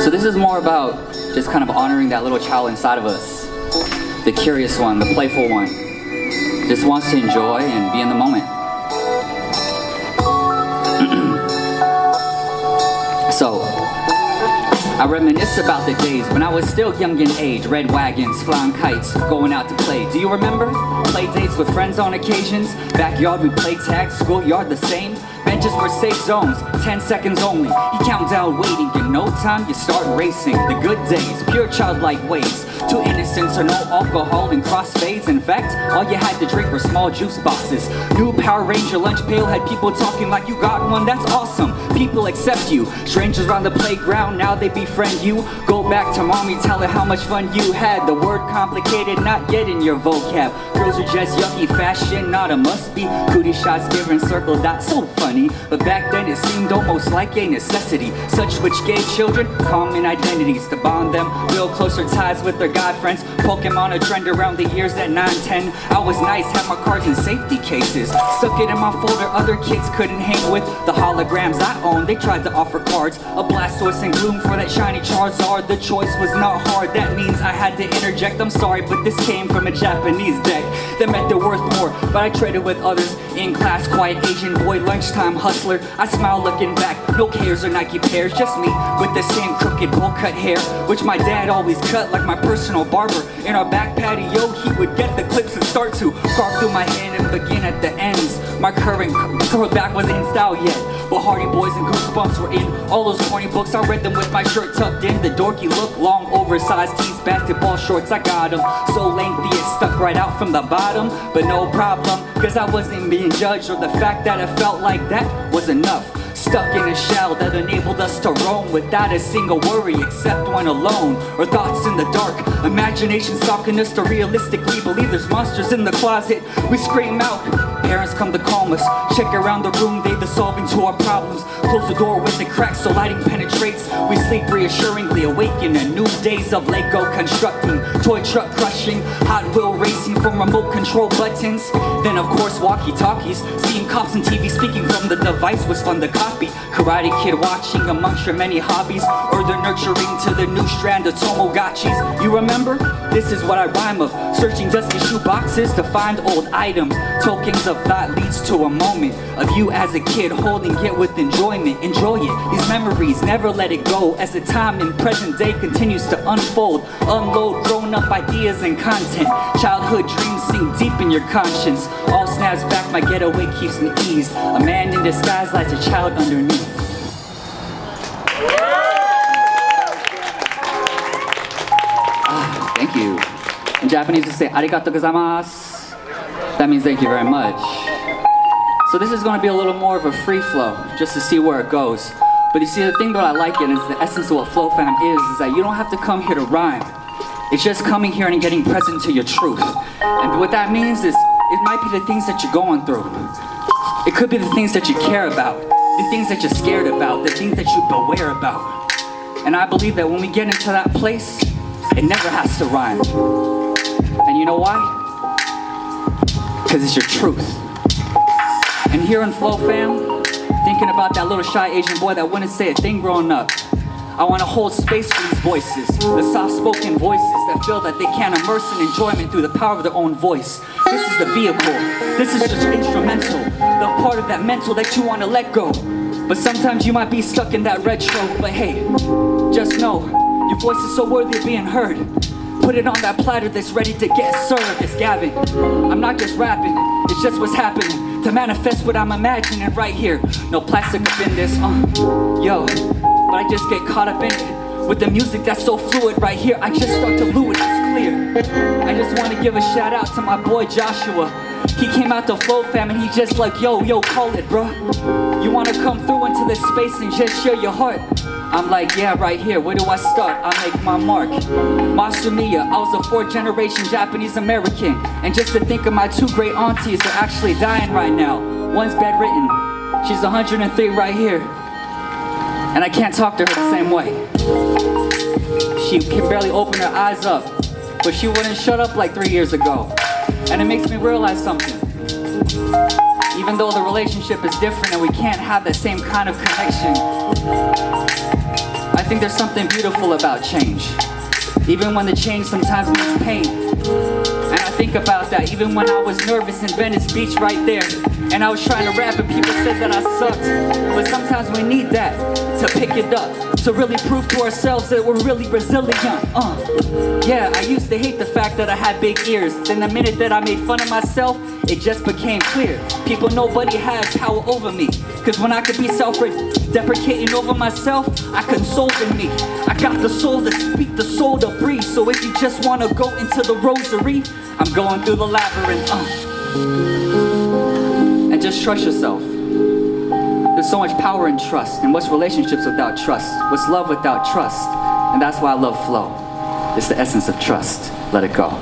So this is more about just kind of honoring that little child inside of us. The curious one, the playful one. Just wants to enjoy and be in the moment. So, I reminisce about the days when I was still young in age. Red wagons, flying kites, going out to play. Do you remember? Play dates with friends on occasions. Backyard we played tag, schoolyard the same. Benches were safe zones, 10 seconds only. You count down waiting, in no time you start racing. The good days, pure childlike ways. Too innocent so no alcohol and crossfades. In fact, all you had to drink were small juice boxes. New Power Ranger lunch pail had people talking like you got one, that's awesome. People accept you. Strangers around the playground, now they befriend you. Go back to mommy, tell her how much fun you had. The word complicated, not yet in your vocab. Girls are just yucky, fashion, not a must be. Cootie shots given, circle dots, so funny. But back then it seemed almost like a necessity. Such which gave children common identities. To bond them, build closer ties with their guy friends. Pokemon a trend around the years at 9, 10. I was nice, had my cards in safety cases. Stuck it in my folder other kids couldn't hang with. The holograms I owned, they tried to offer cards. A Blastoise and Gloom for that shiny Charizard. The choice was not hard, that means I had to interject. I'm sorry, but this came from a Japanese deck that meant they're worth more, but I traded with others. In class, quiet Asian boy, lunchtime hustler. I smile looking back, no cares or Nike pairs. Just me with the same crooked bowl cut hair, which my dad always cut like my personal barber. In our back patio, he would get the clips and start to carve through my hand and begin at the ends. My current curled back wasn't in style yet, but Hardy Boys and Goosebumps were in. All those corny books, I read them with my shirt tucked in. The dorky look, long oversized tees, basketball shorts, I got them. So lengthy it stuck right out from the bottom, but no problem, cause I wasn't being judged, or the fact that it felt like that was enough. Stuck in a shell that enabled us to roam without a single worry except when alone, or thoughts in the dark. Imagination stalking us to realistically believe there's monsters in the closet. We scream out, parents come to calm us. Check around the room, they the solving to our problems. Close the door with the crack so lighting penetrates. We sleep reassuringly, awaken in new days of Lego constructing, toy truck crushing, Hot Wheel racing from remote control buttons. Then of course walkie-talkies, seeing cops and TV speaking from the device was fun to copy. Karate Kid watching amongst your many hobbies, or the nurturing to the new strand of Tamagotchis. You remember? This is what I rhyme of, searching dusty shoe boxes to find old items. Tokens of thought leads to a moment of you as a kid holding it with enjoyment. Enjoy it, these memories, never let it go, as the time in present day continues to unfold. Unload grown-up ideas and content. Childhood dreams sink deep in your conscience. All snaps back, my getaway keeps me eased. A man in disguise lies a child underneath. Thank you. In Japanese we say arigatou gozaimasu. That means thank you very much. So this is going to be a little more of a free flow, just to see where it goes. But you see, the thing that I like it is the essence of what Flow Fam is that you don't have to come here to rhyme. It's just coming here and getting present to your truth. And what that means is, it might be the things that you're going through. It could be the things that you care about, the things that you're scared about, the things that you beware about. And I believe that when we get into that place, it never has to rhyme. And you know why? Because it's your truth. And here in Flow Fam, thinking about that little shy Asian boy that wouldn't say a thing growing up. I want to hold space for these voices, the soft-spoken voices that feel that they can't immerse in enjoyment through the power of their own voice. This is the vehicle. This is just instrumental, the part of that mental that you want to let go. But sometimes you might be stuck in that retro, but hey, just know, your voice is so worthy of being heard. Put it on that platter that's ready to get served. It's Gavin. I'm not just rapping, it's just what's happening. To manifest what I'm imagining right here. No plastic up in this, yo. But I just get caught up in it. With the music that's so fluid right here, I just start to lose it, it's clear. I just want to give a shout out to my boy Joshua. He came out to Flow Fam and he just like, yo, call it, bro. You want to come through into this space and just share your heart? I'm like, yeah, right here, where do I start? I make my mark. Masumiya, I was a 4th generation Japanese American. And just to think of my 2 great aunties are actually dying right now. One's bedridden, she's 103 right here. And I can't talk to her the same way. She can barely open her eyes up, but she wouldn't shut up like 3 years ago. And it makes me realize something. Even though the relationship is different and we can't have the same kind of connection, I think there's something beautiful about change, even when the change sometimes means pain. And I think about that even when I was nervous in Venice Beach right there, and I was trying to rap and people said that I sucked. But sometimes we need that to pick it up, to really prove to ourselves that we're really resilient. Yeah, I used to hate the fact that I had big ears. Then the minute that I made fun of myself, it just became clear. People, nobody had power over me. Cause when I could be self-deprecating over myself, I console in me. I got the soul to speak, the soul to breathe. So if you just wanna go into the rosary, I'm going through the labyrinth. And just trust yourself. There's so much power in trust. And what's relationships without trust? What's love without trust? And that's why I love flow. It's the essence of trust. Let it go.